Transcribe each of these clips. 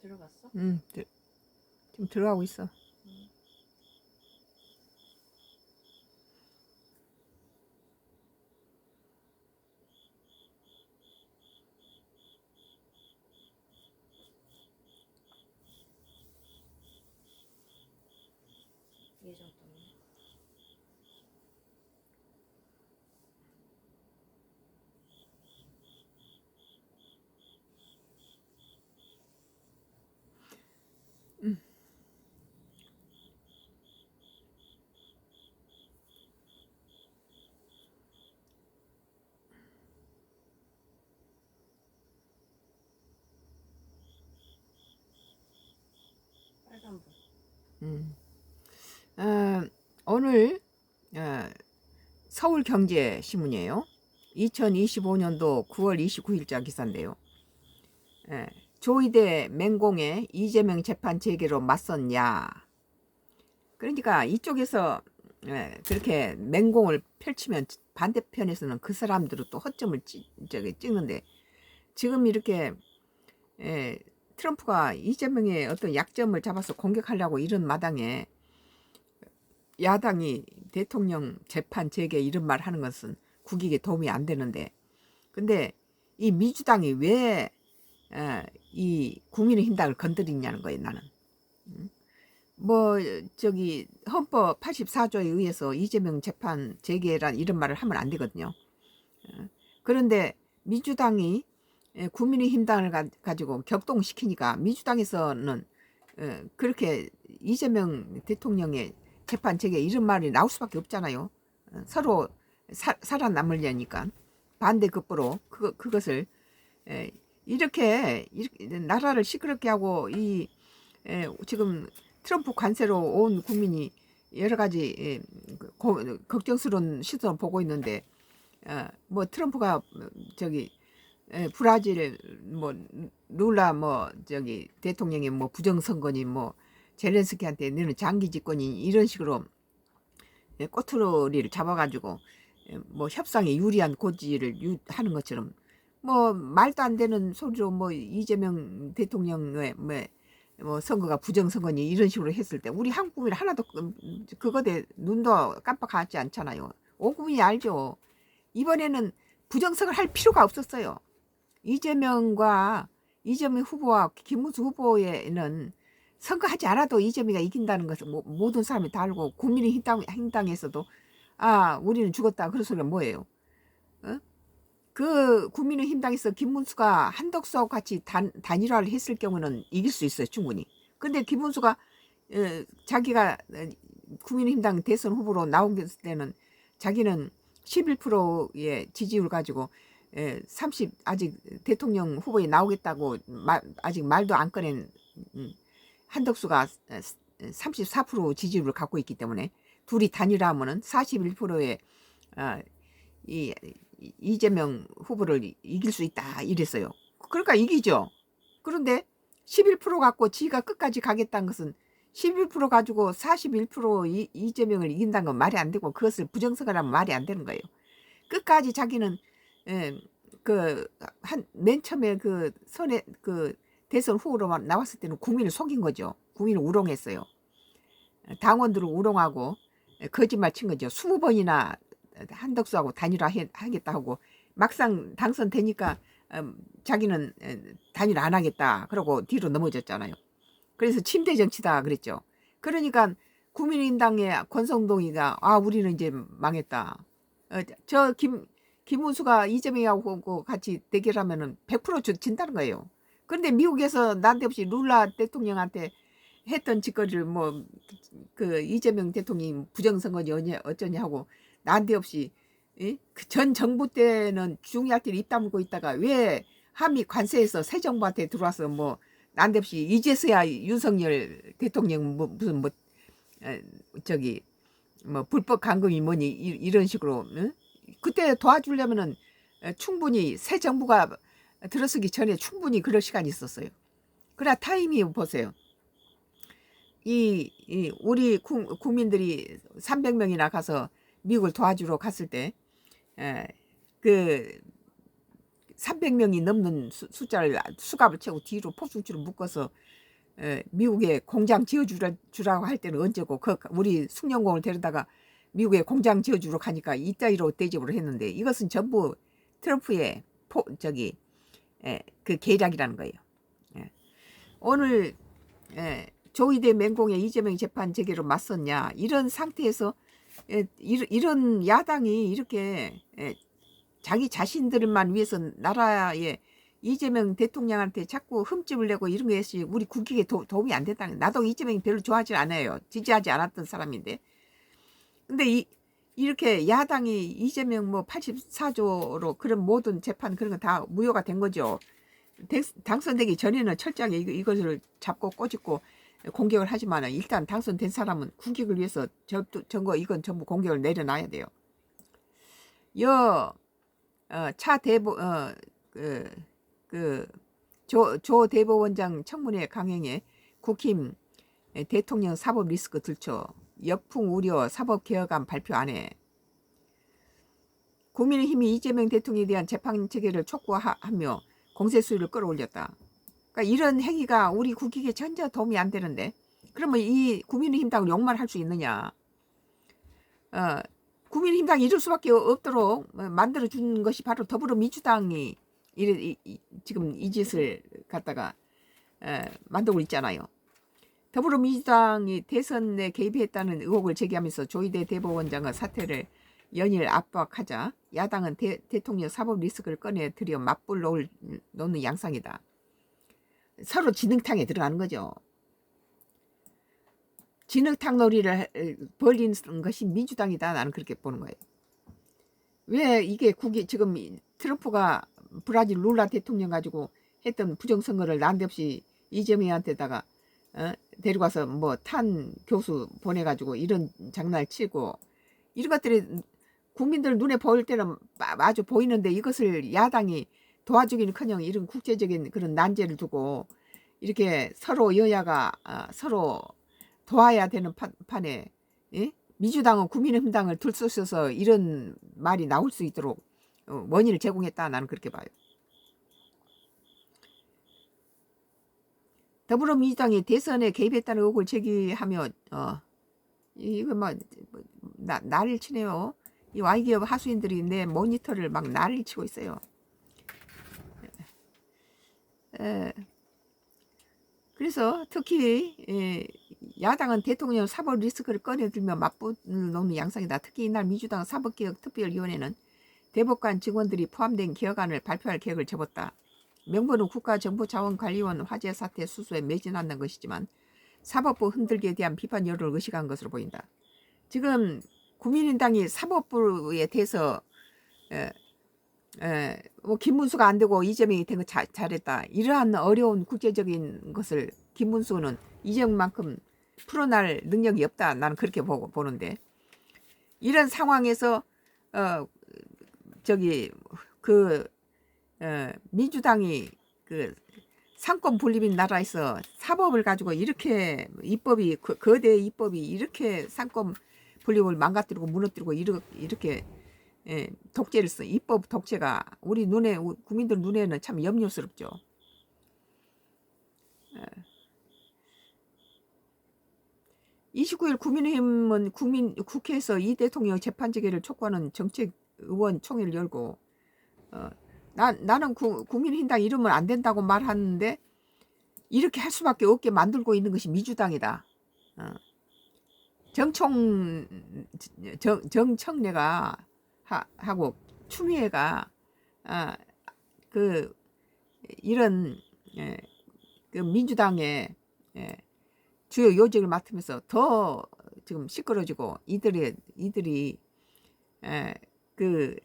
들어갔어? 지금 들어가고 있어. 예전 때문에. 빨간불. 오늘 서울경제신문이에요. 2025년도 9월 29일자 기사인데요. 조이대 맹공의 이재명 재판 재개로 맞섰냐. 그러니까 이쪽에서 그렇게 맹공을 펼치면 반대편에서는 그 사람들은 또 허점을 찍는데, 지금 이렇게 트럼프가 이재명의 어떤 약점을 잡아서 공격하려고 이런 마당에 야당이 대통령 재판 재개 이런 말 하는 것은 국익에 도움이 안 되는데, 근데 이 민주당이 왜 이 국민의힘당을 건드리냐는 거예요. 나는 뭐 저기 헌법 84조에 의해서 이재명 재판 재개란 이런 말을 하면 안 되거든요. 그런데 민주당이 국민의힘당을 가지고 격동시키니까 민주당에서는 그렇게 이재명 대통령의 재판 재개 이런 말이 나올 수밖에 없잖아요. 서로 살아남으려니까 반대급부로 그것을 이렇게 나라를 시끄럽게 하고 지금 트럼프 관세로 온 국민이 여러 가지 걱정스러운 시선을 보고 있는데, 뭐 트럼프가 저기 브라질 뭐 룰라 뭐 저기 대통령이 뭐 부정선거니 뭐 젤렌스키한테 너는 장기 집권이 이런 식으로 꼬투리를 잡아가지고 뭐 협상에 유리한 고지를 하는 것처럼 뭐 말도 안 되는 소리로 뭐 이재명 대통령의 뭐 선거가 부정선거니 이런 식으로 했을 때 우리 한국 국민 하나도 그거에 눈도 깜빡하지 않잖아요. 온 국민이 알죠. 이번에는 부정선거를 할 필요가 없었어요. 이재명 후보와 김문수 후보에는 선거하지 않아도 이재명이 이긴다는 것을 모든 사람이 다 알고, 국민의힘당에서도 우리는 죽었다 그런 소리가 뭐예요? 그 국민의힘당에서 김문수가 한덕수하고 같이 단일화를 했을 경우는 이길 수 있어요, 충분히. 근데 김문수가 자기가 국민의힘당 대선 후보로 나온 때는 자기는 11%의 지지율 가지고 30 아직 대통령 후보에 나오겠다고 아직 말도 안 꺼낸 한덕수가 34% 지지율을 갖고 있기 때문에 둘이 단일화하면은 41%의 이재명 후보를 이길 수 있다 이랬어요. 그러니까 이기죠. 그런데 11% 갖고 지가 끝까지 가겠다는 것은 11% 가지고 41% 이재명을 이긴다는 건 말이 안 되고, 그것을 부정선거라면 말이 안 되는 거예요. 끝까지 자기는 맨 처음에 대선 후보로 나왔을 때는 국민을 속인 거죠. 국민을 우롱했어요. 당원들을 우롱하고 거짓말 친 거죠. 20번이나 한덕수하고 단일화 하겠다 하고 막상 당선되니까 자기는 단일화 안 하겠다 그러고 뒤로 넘어졌잖아요. 그래서 침대 정치다 그랬죠. 그러니까 국민의힘당의 권성동이가 우리는 이제 망했다. 김문수가 이재명하고 같이 대결하면은 100% 진다는 거예요. 그런데 미국에서 난데없이 룰라 대통령한테 했던 짓거리를 뭐 그 이재명 대통령이 부정선거니 어쩌니 하고 난데없이 그 전 정부 때는 중요할 때는 입 다물고 있다가 왜 한미 관세에서 새 정부한테 들어와서 뭐 난데없이 이제서야 윤석열 대통령 무슨 저기 뭐 불법 감금이 뭐니 이런 식으로 그때 도와주려면은 충분히 새 정부가 들어서기 전에 충분히 그럴 시간이 있었어요. 그러나 타이밍이 보세요. 우리 국민들이 300명이나 가서 미국을 도와주러 갔을 때 그 300명이 넘는 숫자를 수갑을 채고 뒤로 포승줄을 묶어서 미국에 공장 지어주라고 할 때는 언제고 우리 숭령공을 데려다가 미국에 공장 지어주러 가니까 이따위로 대접을 했는데 이것은 전부 트럼프의 그 계략이라는 거예요. 오늘 조이대 맹공의 이재명 재판 재개로 맞섰냐 이런 상태에서 이런 야당이 이렇게 자기 자신들만 위해서 나라에 이재명 대통령한테 자꾸 흠집을 내고 이런 것이 우리 국익에 도움이 안 된다는. 나도 이재명이 별로 좋아하지 않아요. 지지하지 않았던 사람인데. 근데 이렇게 야당이 이재명 뭐 84조로 그런 모든 재판 그런 거 다 무효가 된 거죠. 당선되기 전에는 철저하게 이것을 잡고 꼬집고 공격을 하지만 일단 당선된 사람은 국익을 위해서 이건 전부 공격을 내려놔야 돼요. 차 대보 조 대법원장 청문회 강행에 국힘 대통령 사법 리스크 들춰 역풍 우려 사법개혁안 발표 안 해. 국민의힘이 이재명 대통령에 대한 재판 체계를 촉구하며 공세 수위를 끌어올렸다. 그러니까 이런 행위가 우리 국익에 전혀 도움이 안 되는데 그러면 이 국민의힘당을 욕만 할 수 있느냐. 국민의힘당이 이럴 수밖에 없도록 만들어준 것이 바로 더불어민주당이 지금 이 짓을 갖다가 만들고 있잖아요. 더불어민주당이 대선에 개입했다는 의혹을 제기하면서 조이대 대법원장의 사퇴를 연일 압박하자 야당은 대통령 사법 리스크를 꺼내 들여 맞불 놓는 양상이다. 서로 진흙탕에 들어가는 거죠. 진흙탕 놀이를 벌이는 것이 민주당이다. 나는 그렇게 보는 거예요. 왜 이게 지금 트럼프가 브라질 룰라 대통령 가지고 했던 부정선거를 난데없이 이재명한테다가 데리고와서 뭐 탄 교수 보내가지고 이런 장난을 치고 이런 것들이 국민들 눈에 보일 때는 아주 보이는데 이것을 야당이 도와주기는커녕 이런 국제적인 그런 난제를 두고 이렇게 서로 여야가 서로 도와야 되는 판에 민주당은 국민의힘당을 들쑤셔서 이런 말이 나올 수 있도록 원인을 제공했다. 나는 그렇게 봐요. 더불어민주당이 대선에 개입했다는 의혹을 제기하며 이거 난리를 치네요. 이 Y기업 하수인들이 내 모니터를 막 난리 치고 있어요. 그래서 특히 야당은 대통령 사법 리스크를 꺼내들며 맞붙는 양상이다. 특히 이날 민주당 사법개혁특별위원회는 대법관 직원들이 포함된 개혁안을 발표할 계획을 접었다. 명분은 국가정보자원관리원 화재 사태 수수에 매진한다는 것이지만 사법부 흔들기에 대한 비판 여론을 의식한 것으로 보인다. 지금 국민의당이 사법부에 대해서 뭐 김문수가 안 되고 이재명이 된 거 잘했다. 이러한 어려운 국제적인 것을 김문수는 이재명만큼 풀어날 능력이 없다. 나는 그렇게 보는데 이런 상황에서 민주당이 그 상권 분립인 나라에서 사법을 가지고 이렇게 입법이 거대 입법이 이렇게 상권 분립을 망가뜨리고 무너뜨리고 이렇게 독재를 써. 입법 독재가 우리 국민들 눈에는 참 염려스럽죠. 예. 29일 국민의힘은 국회에서 이 대통령 재판재개를 촉구하는 정책의원 총회를 열고 나는 국민의힘당 이러면 안 된다고 말하는데 이렇게 할 수밖에 없게 만들고 있는 것이 민주당이다. 정청래가 하고 추미애가 이런 그 민주당의 주요 요직을 맡으면서 더 지금 시끄러지고 이들이 그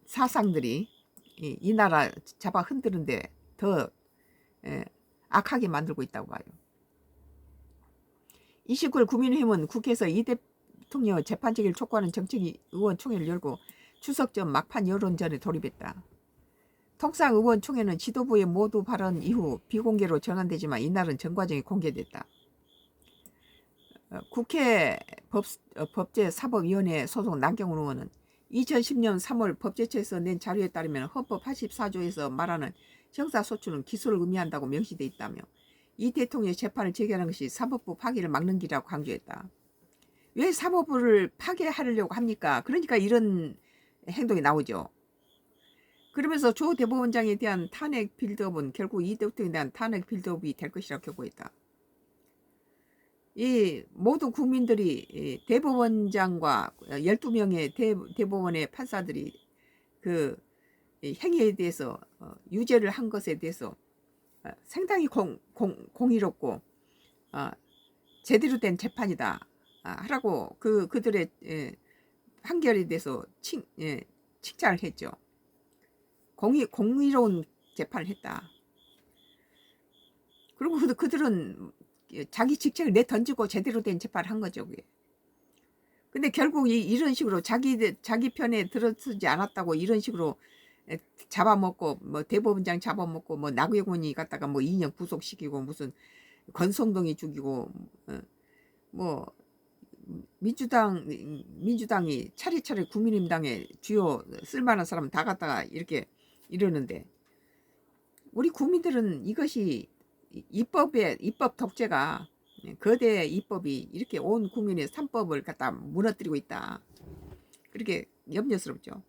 사상들이 이 나라 잡아 흔드는데 더 악하게 만들고 있다고 봐요. 29일 국민의힘은 국회에서 이 대통령 재판재개를 촉구하는 정책의원총회를 열고 추석 전 막판 여론전에 돌입했다. 통상 의원총회는 지도부의 모두 발언 이후 비공개로 전환되지만 이날은 전 과정이 공개됐다. 국회 법제사법위원회 소속 남경훈 의원은 2010년 3월 법제처에서 낸 자료에 따르면 헌법 84조에서 말하는 형사소추는 기소를 의미한다고 명시돼 있다며 이 대통령의 재판을 제기하는 것이 사법부 파기를 막는 길이라고 강조했다. 왜 사법부를 파괴하려고 합니까? 그러니까 이런 행동이 나오죠. 그러면서 조 대법원장에 대한 탄핵 빌드업은 결국 이 대통령에 대한 탄핵 빌드업이 될 것이라고 경고했다. 이 모든 국민들이 대법원장과 12명의 대법원의 판사들이 그 행위에 대해서 유죄를 한 것에 대해서 상당히 공의롭고 제대로 된 재판이다 하라고 그들의 판결에 대해서 칭찬을 했죠. 공의로운 재판을 했다. 그리고 그들은 자기 직책을 내던지고 제대로 된 재판을 한 거죠. 그게. 근데 결국 이런 식으로 자기 편에 들어서지 않았다고 이런 식으로 잡아먹고 뭐 대법원장 잡아먹고 뭐 나경원이 갖다가 뭐 2년 구속시키고 무슨 권성동이 죽이고 뭐 민주당이 차례차례 국민의힘당에 주요 쓸만한 사람 다 갖다가 이렇게 이러는데 우리 국민들은 이것이 입법 독재가 거대 입법이 이렇게 온 국민의 3법을 갖다 무너뜨리고 있다. 그렇게 염려스럽죠.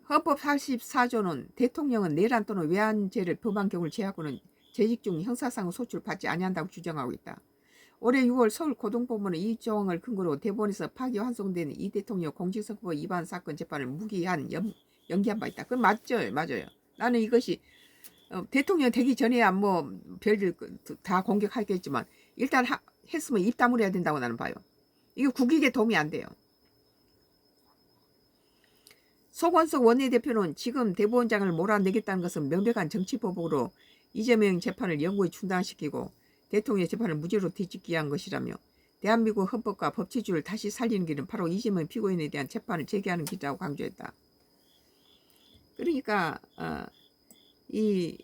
헌법 44조는 대통령은 내란 또는 외환죄를 범한 경우를 제하고는 재직 중 형사상 소출을 받지 아니한다고 규정하고 있다. 올해 6월 서울 고등법원은 이 조항을 근거로 대법원에서 파기환송된 이 대통령 공직선거법 위반 사건 재판을 무기한 연기한 바 있다. 그건 맞아요. 나는 이것이 대통령 되기 전에야 뭐 별일 다 공격하겠지만 일단 했으면 입 다물어야 된다고 나는 봐요. 이거 국익에 도움이 안 돼요. 소권석 원내대표는 지금 대법원장을 몰아내겠다는 것은 명백한 정치보복으로 이재명 재판을 영구히 중단시키고 대통령의 재판을 무죄로 뒤집기 위한 것이라며 대한민국 헌법과 법치주의를 다시 살리는 길은 바로 이재명 피고인에 대한 재판을 재개하는 길이라고 강조했다. 그러니까 이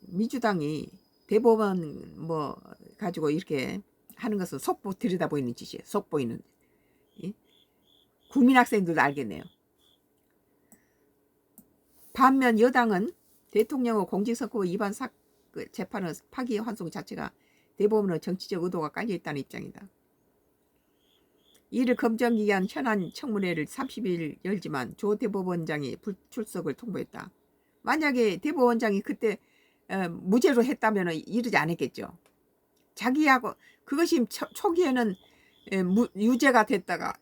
민주당이 대법원 뭐 가지고 이렇게 하는 것은 속보 들여다보이는 짓이에요. 속보이는. 국민학생들도 알겠네요. 반면 여당은 대통령의 공직선거법 위반 재판의 파기환송 자체가 대법원의 정치적 의도가 깔려있다는 입장이다. 이를 검증하기 위한 현안 청문회를 30일 열지만 조 대법원장이 불출석을 통보했다. 만약에 대법원장이 그때 무죄로 했다면 이러지 않았겠죠. 자기하고 그것이 초기에는 유죄가 됐다가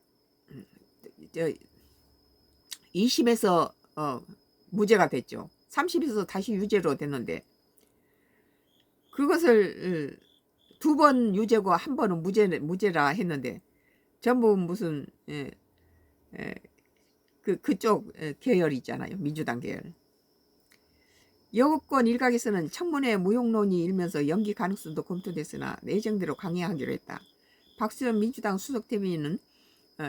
2심에서 무죄가 됐죠. 30에서 다시 유죄로 됐는데 그것을 2번 유죄고 1번은 무죄라 했는데 전부 무슨 그쪽 계열 있잖아요. 민주당 계열. 여권 일각에서는 청문회 무용론이 일면서 연기 가능성도 검토됐으나 예정대로 강행하기로 했다. 박수현 민주당 수석대변인은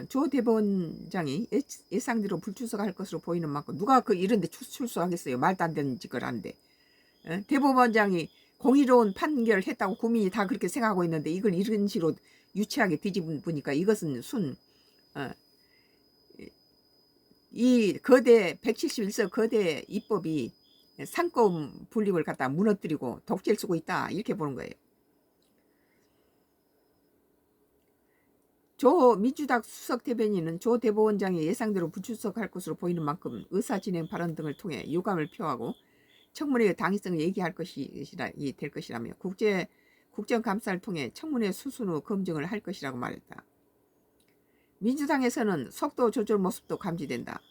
조 대법원장이 예상대로 불출석할 것으로 보이는 만큼 누가 이런데 출석하겠어요. 말도 안 되는 짓을 하는데 대법원장이 공의로운 판결을 했다고 국민이 다 그렇게 생각하고 있는데 이걸 이런 식으로 유치하게 뒤집으니까 이것은 이 거대 171석 거대 입법이 상권 분립을 갖다 무너뜨리고 독재를 쓰고 있다 이렇게 보는 거예요. 조 민주당 수석 대변인은 조 대법원장이 예상대로 불출석할 것으로 보이는 만큼 의사진행 발언 등을 통해 유감을 표하고 청문회의 당위성을 얘기할 될 것이라며 국정감사를 통해 청문회 수순 후 검증을 할 것이라고 말했다. 민주당에서는 속도 조절 모습도 감지된다.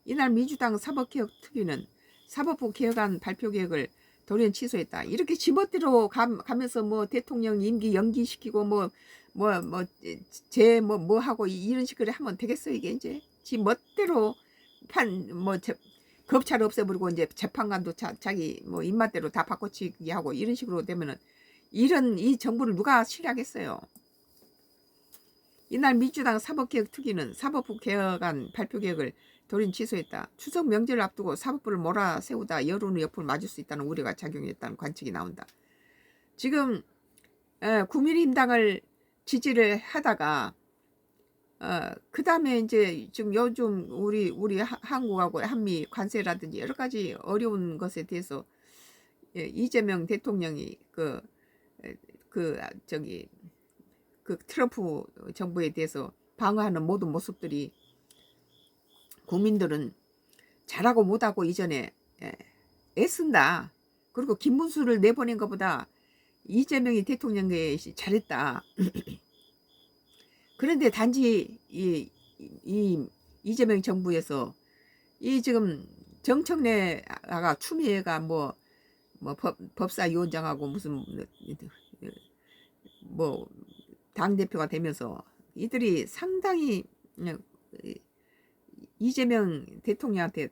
이날 민주당 사법개혁특위는 사법부 개혁안 발표 계획을 돌연 취소했다. 이렇게 지멋대로 가면서 뭐 대통령 임기 연기시키고 뭐 하고 이런 식으로 하면 되겠어요. 이게 이제 지멋대로 검찰 없애버리고 이제 재판관도 자기 뭐 입맛대로 다 바꿔치기 하고 이런 식으로 되면은 이 정부를 누가 신뢰하겠어요. 이날 민주당 사법개혁특위는 사법부 개혁안 발표 계획을 돌연 취소했다. 추석 명절을 앞두고 사법부를 몰아세우다 여론의 옆을 맞을 수 있다는 우려가 작용했다는 관측이 나온다. 지금 국민의힘당을 지지를 하다가 그다음에 이제 지금 요즘 우리 한국하고 한미 관세라든지 여러 가지 어려운 것에 대해서 이재명 대통령이 저기 그 트럼프 정부에 대해서 방어하는 모든 모습들이 국민들은 잘하고 못하고 이전에 애쓴다. 그리고 김문수를 내보낸 것보다 이재명이 대통령이 잘했다. 그런데 단지 이재명 정부에서 이 지금 정청래가 추미애가 법사위원장하고 무슨 당대표가 되면서 이들이 상당히 이재명 대통령한테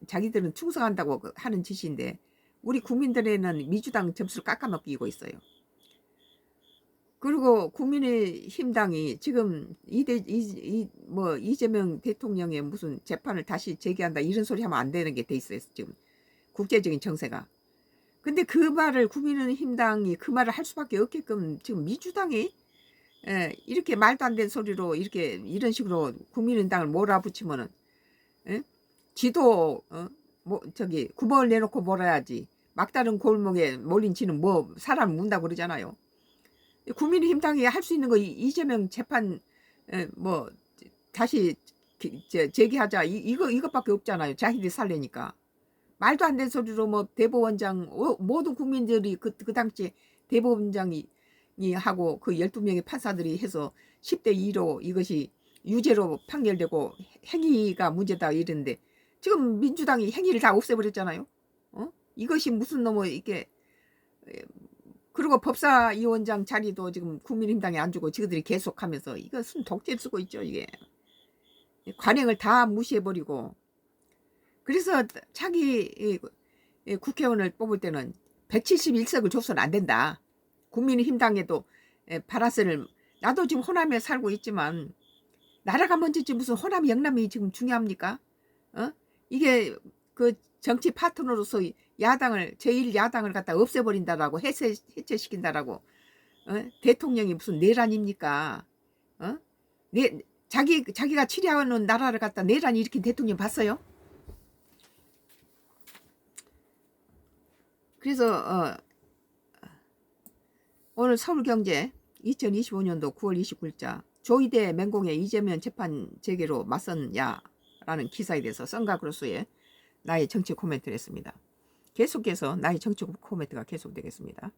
자기들은 충성한다고 하는 짓인데 우리 국민들에는 민주당 점수를 깎아먹이고 있어요. 그리고 국민의힘당이 지금 이재명 대통령의 무슨 재판을 다시 제기한다 이런 소리 하면 안 되는 게 돼 있어요. 지금 국제적인 정세가. 근데 그 말을 국민의힘당이 그 말을 할 수밖에 없게끔 지금 민주당이 이렇게 말도 안 되는 소리로 이런 식으로 국민의당을 몰아붙이면은 지도 구멍을 내놓고 몰아야지 막다른 골목에 몰린 지는 사람 문다고 그러잖아요. 국민의힘당이 할 수 있는 거 이재명 재판 다시 제기하자 이것밖에 없잖아요. 자기들이 살래니까. 말도 안 되는 소리로 대법원장 모든 국민들이 그 당시에 대법원장이 하고 그 12명의 판사들이 해서 10대 2로 이것이 유죄로 판결되고 행위가 문제다 이랬는데 지금 민주당이 행위를 다 없애버렸잖아요. 이것이 무슨 이게 그리고 법사위원장 자리도 지금 국민의힘당이 안 주고 지그들이 계속하면서 이거 순 독재를 쓰고 있죠. 이게 관행을 다 무시해버리고 그래서 자기 국회의원을 뽑을 때는 171석을 줘서는 안 된다. 국민의힘당에도 파라셀을 나도 지금 호남에 살고 있지만 나라가 먼저지 무슨 호남 영남이 지금 중요합니까? 이게 그 정치 파트너로서 제1야당을 갖다 없애버린다라고 해체시킨다라고 대통령이 무슨 내란입니까? 자기가 치려하는 나라를 갖다 내란 일으킨 대통령 봤어요? 그래서 오늘 서울경제 2025년도 9월 29일자 조이대 맹공의 이재명 재판 재개로 맞섰냐라는 기사에 대해서 썬가그로스의 나의 정치 코멘트를 했습니다. 계속해서 나의 정치 코멘트가 계속되겠습니다.